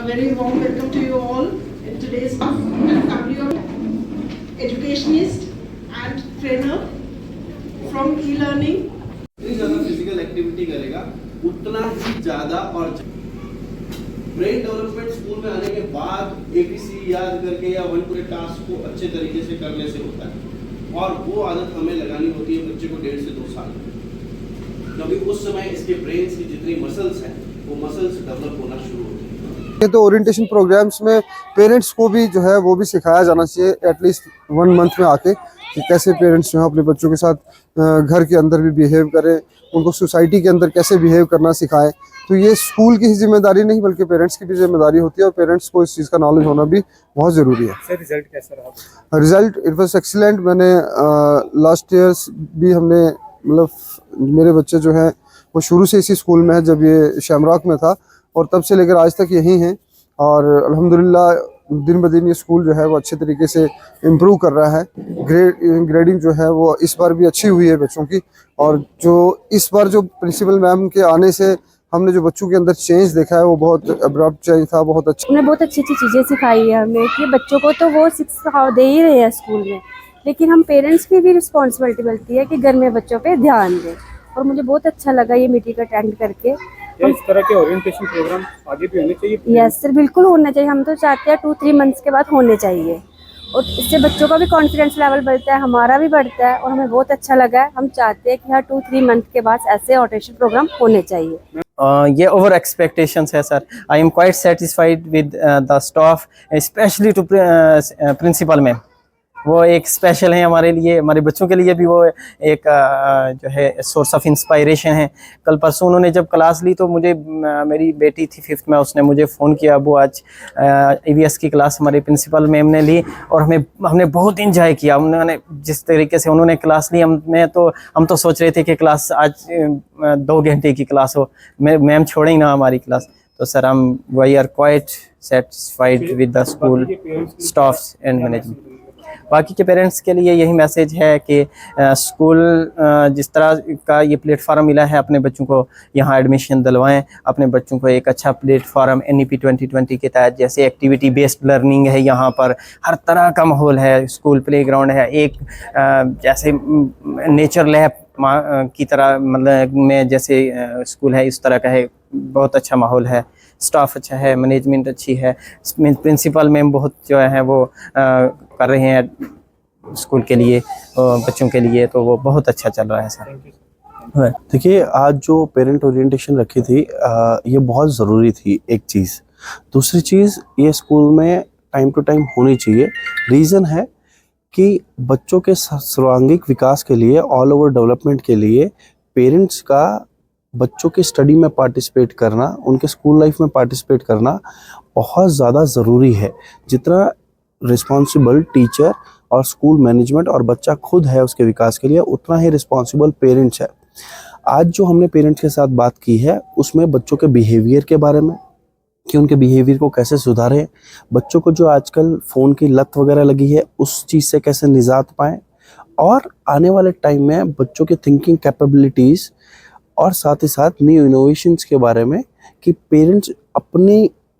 A very warm welcome to you all in today's family of educationist and trainer from e-learning. जितनी ज़्यादा physical activity करेगा उतना ही ज़्यादा और ब्रेन डेवलपमेंट स्कूल में आने के बाद एबीसी याद करके या वन पूरे टास्क को अच्छे तरीके से करने से होता है और वो आदत हमें लगानी होती है बच्चे को 1.5 से 2 साल क्योंकि उस समय इसके ब्रेन की जितनी मसल्स हैं वो मसल्स डेवलप होना शुरू होती है। तो ओरिएंटेशन प्रोग्राम्स में पेरेंट्स को भी जो है वो भी सिखाया जाना चाहिए एटलीस्ट 1 मंथ में आके कि कैसे पेरेंट्स जो है अपने बच्चों के साथ घर के अंदर भी बिहेव करें, उनको सोसाइटी के अंदर कैसे बिहेव करना सिखाएं। तो ये स्कूल की ही जिम्मेदारी नहीं बल्कि पेरेंट्स की भी जिम्मेदारी होती है और पेरेंट्स को इस चीज़ का नॉलेज होना भी बहुत ज़रूरी है। सर रिजल्ट कैसा रहा? Result it was excellent. मैंने लास्ट ईयर्स भी हमने मतलब मेरे बच्चे जो हैं वो शुरू से इसी स्कूल में है, जब ये शैमरॉक में था और तब से लेकर आज तक यहीं हैं और अल्हम्दुलिल्लाह दिन ब दिन ये स्कूल जो है वो अच्छे तरीके से इम्प्रूव कर रहा है। ग्रेडिंग जो है वो इस बार भी अच्छी हुई है बच्चों की और जो इस बार जो प्रिंसिपल मैम के आने से हमने जो बच्चों के अंदर चेंज देखा है वो बहुत अब्रप्ट चेंज था, बहुत अच्छा। उन्होंने बहुत अच्छी अच्छी चीज़ें सिखाई है हमें कि बच्चों को तो वो शिक्षा दे ही रहे हैं स्कूल में, लेकिन हम पेरेंट्स की भी रिस्पॉन्सिबिलिटी बनती है कि घर में बच्चों पे ध्यान दें। और मुझे बहुत अच्छा लगा ये मीटिंग अटेंड करके। क्या इस तरह के ओरिएंटेशन प्रोग्राम आगे भी होने चाहिए? यस सर, बिल्कुल होना चाहिए। हम तो चाहते हैं 2-3 मंथ्स के बाद होने चाहिए और इससे बच्चों का भी कॉन्फिडेंस लेवल बढ़ता है, हमारा भी बढ़ता है और हमें बहुत अच्छा लगा है। हम चाहते हैं कि हर 2-3 मंथ के बाद ऐसे ओरिएंटेशन प्रोग्राम होने चाहिए। ये ओवर एक्सपेक्टेशंस है sir. I am quite satisfied with the staff, especially to principal ma'am. वो एक स्पेशल है हमारे लिए, हमारे बच्चों के लिए भी वो एक जो है सोर्स ऑफ इंस्पायरेशन है। कल परसों उन्होंने जब क्लास ली तो मुझे मेरी बेटी थी 5th में, उसने मुझे फ़ोन किया, वो आज EVS की क्लास हमारे प्रिंसिपल मैम ने ली और हमने बहुत इंजॉय किया। उन्होंने जिस तरीके से उन्होंने क्लास ली हम तो सोच रहे थे कि क्लास आज 2 घंटे की क्लास हो, मैम छोड़े ही ना हमारी क्लास। तो sir we are quite satisfied with the school staffs and management. बाकी के पेरेंट्स के लिए यही मैसेज है कि स्कूल जिस तरह का ये प्लेटफार्म मिला है अपने बच्चों को यहाँ एडमिशन दिलवाएं। अपने बच्चों को एक अच्छा प्लेटफार्म NEP 2020 के तहत जैसे एक्टिविटी बेस्ड लर्निंग है, यहाँ पर हर तरह का माहौल है, स्कूल प्लेग्राउंड है, एक जैसे नेचर लैब की तरह मतलब में जैसे स्कूल है इस तरह का है। बहुत अच्छा माहौल है, स्टाफ अच्छा है, मैनेजमेंट अच्छी है, प्रिंसिपल मैम बहुत जो है वो कर रहे हैं स्कूल के लिए बच्चों के लिए, तो वो बहुत अच्छा चल रहा है सर। देखिए आज जो पेरेंट ओरिएंटेशन रखी थी ये बहुत ज़रूरी थी एक चीज़। दूसरी चीज़ ये स्कूल में टाइम टू टाइम होनी चाहिए। रीज़न है कि बच्चों के सर्वांगीण विकास के लिए, ऑल ओवर डेवलपमेंट के लिए पेरेंट्स का बच्चों की स्टडी में पार्टिसिपेट करना, उनके स्कूल लाइफ में पार्टिसिपेट करना बहुत ज़्यादा ज़रूरी है। जितना रिस्पॉन्सिबल टीचर और स्कूल मैनेजमेंट और बच्चा खुद है उसके विकास के लिए, उतना ही रिस्पॉन्सिबल पेरेंट्स है। आज जो हमने पेरेंट्स के साथ बात की है उसमें बच्चों के बिहेवियर के बारे में कि उनके बिहेवियर को कैसे सुधारें, बच्चों को जो आजकल फ़ोन की लत वगैरह लगी है उस चीज़ से कैसे निजात पाएँ, और आने वाले टाइम में बच्चों के थिंकिंग कैपेबिलिटीज़ और साथ ही साथ न्यू इनोवेशंस के बारे में कि पेरेंट्स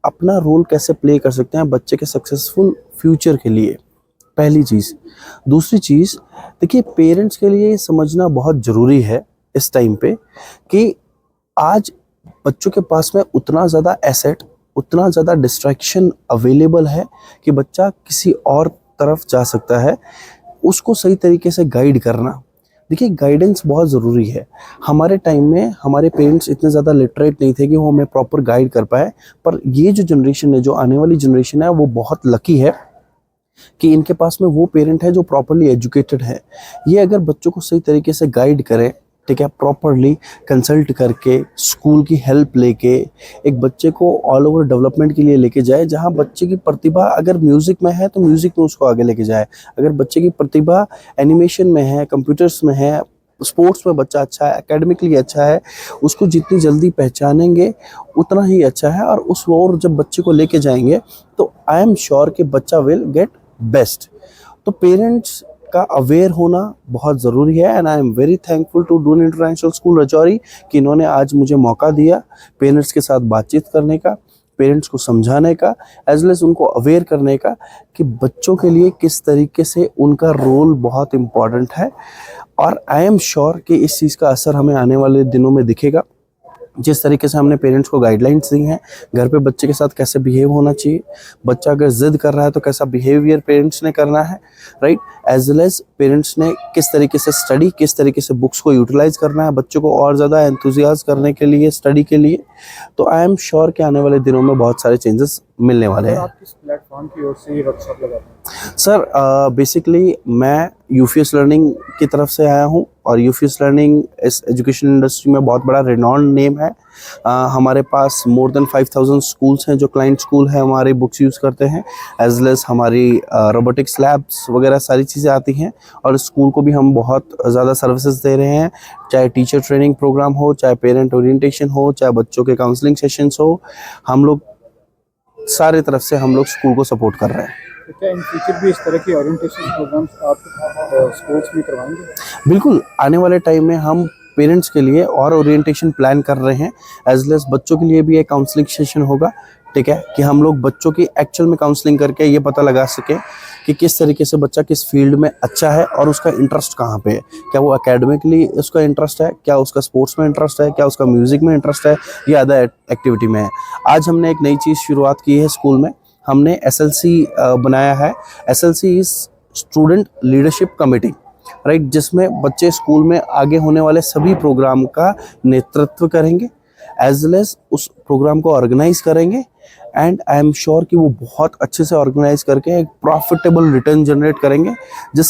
अपना रोल कैसे प्ले कर सकते हैं बच्चे के सक्सेसफुल फ्यूचर के लिए, पहली चीज़। दूसरी चीज़ देखिए पेरेंट्स के लिए समझना बहुत ज़रूरी है इस टाइम पे कि आज बच्चों के पास में उतना ज़्यादा एसेट, उतना ज़्यादा डिस्ट्रैक्शन अवेलेबल है कि बच्चा किसी और तरफ जा सकता है। उसको सही तरीके से गाइड करना, देखिए गाइडेंस बहुत ज़रूरी है। हमारे टाइम में हमारे पेरेंट्स इतने ज़्यादा लिटरेट नहीं थे कि वो हमें प्रॉपर गाइड कर पाए, पर ये जो जनरेशन है, जो आने वाली जनरेशन है, वो बहुत लकी है कि इनके पास में वो पेरेंट है जो प्रॉपरली एजुकेटेड है। ये अगर बच्चों को सही तरीके से गाइड करें, ठीक है, प्रॉपरली कंसल्ट करके, स्कूल की हेल्प लेके एक बच्चे को ऑल ओवर डेवलपमेंट के लिए लेके जाए। जहाँ बच्चे की प्रतिभा अगर म्यूज़िक में है तो म्यूज़िक में उसको आगे लेके जाए, अगर बच्चे की प्रतिभा एनिमेशन में है, कंप्यूटर्स में है, स्पोर्ट्स में बच्चा अच्छा है, एकेडमिकली अच्छा है, उसको जितनी जल्दी पहचानेंगे उतना ही अच्छा है। और उस ओर जब बच्चे को लेके जाएंगे तो आई एम श्योर कि बच्चा विल गेट बेस्ट। तो पेरेंट्स का अवेयर होना बहुत ज़रूरी है and I am very thankful to Doon International School Rajouri कि इन्होंने आज मुझे मौका दिया पेरेंट्स के साथ बातचीत करने का। पेरेंट्स को समझाने का, एज वेल एज उनको अवेयर करने का कि बच्चों के लिए किस तरीके से उनका रोल बहुत इम्पॉर्टेंट है। और आई एम श्योर कि इस चीज़ का असर हमें आने वाले दिनों में दिखेगा। जिस तरीके से हमने पेरेंट्स को गाइडलाइंस दी हैं, घर पे बच्चे के साथ कैसे बिहेव होना चाहिए, बच्चा अगर जिद कर रहा है तो कैसा बिहेवियर पेरेंट्स ने करना है, right, as well as parents ने किस तरीके से स्टडी, किस तरीके से बुक्स को यूटिलाइज करना है बच्चों को और ज़्यादा एंथुजियाज करने के लिए स्टडी के लिए। तो आई एम श्योर कि आने वाले दिनों में बहुत सारे चेंजेस मिलने वाले हैं। आप किस प्लेटफॉर्म की ओर से ये वर्कशॉप लगाते हैं? सर बेसिकली मैं यूफीएस लर्निंग की तरफ से आया हूँ और यूफीएस लर्निंग इस एजुकेशन इंडस्ट्री में बहुत बड़ा रिनॉन्ड नेम है। हमारे पास मोर देन 5000 स्कूल्स हैं जो क्लाइंट स्कूल है हमारे बुक्स यूज़ करते हैं, एज वेल एज हमारी रोबोटिक्स लैब्स वगैरह सारी चीज़ें आती हैं। और स्कूल को भी हम बहुत ज़्यादा सर्विसेज दे रहे हैं, चाहे टीचर ट्रेनिंग प्रोग्राम हो, चाहे पेरेंट ओरिएंटेशन हो, चाहे बच्चों के काउंसलिंग सेशंस हो, हम लोग सारे तरफ से हम लोग स्कूल को सपोर्ट कर रहे हैं। तो क्या इन फ्यूचर भी इस तरह की ओरिएंटेशन प्रोग्राम्स आप स्कूल्स में करवाएंगे? बिल्कुल, आने वाले टाइम में हम पेरेंट्स के लिए और ओरिएंटेशन प्लान कर रहे हैं, एज वेल एज बच्चों के लिए भी एक काउंसलिंग सेशन होगा, ठीक है, कि हम लोग बच्चों की एक्चुअल में काउंसलिंग करके ये पता लगा सकें कि किस तरीके से बच्चा किस फील्ड में अच्छा है और उसका इंटरेस्ट कहाँ पे है। क्या वो एकेडमिकली उसका इंटरेस्ट है, क्या उसका स्पोर्ट्स में इंटरेस्ट है, क्या उसका म्यूज़िक में इंटरेस्ट है या अदर एक्टिविटी में है। आज हमने एक नई चीज़ शुरुआत की है स्कूल में, हमने SLC बनाया है। SLC is student leadership committee, right, जिसमें बच्चे स्कूल में आगे होने वाले सभी प्रोग्राम का नेतृत्व करेंगे, एज वेल एज उस प्रोग्राम को ऑर्गेनाइज करेंगे। एंड आई एम श्योर कि वो बहुत अच्छे से ऑर्गेनाइज करके एक प्रॉफिटेबल रिटर्न जनरेट करेंगे, जिस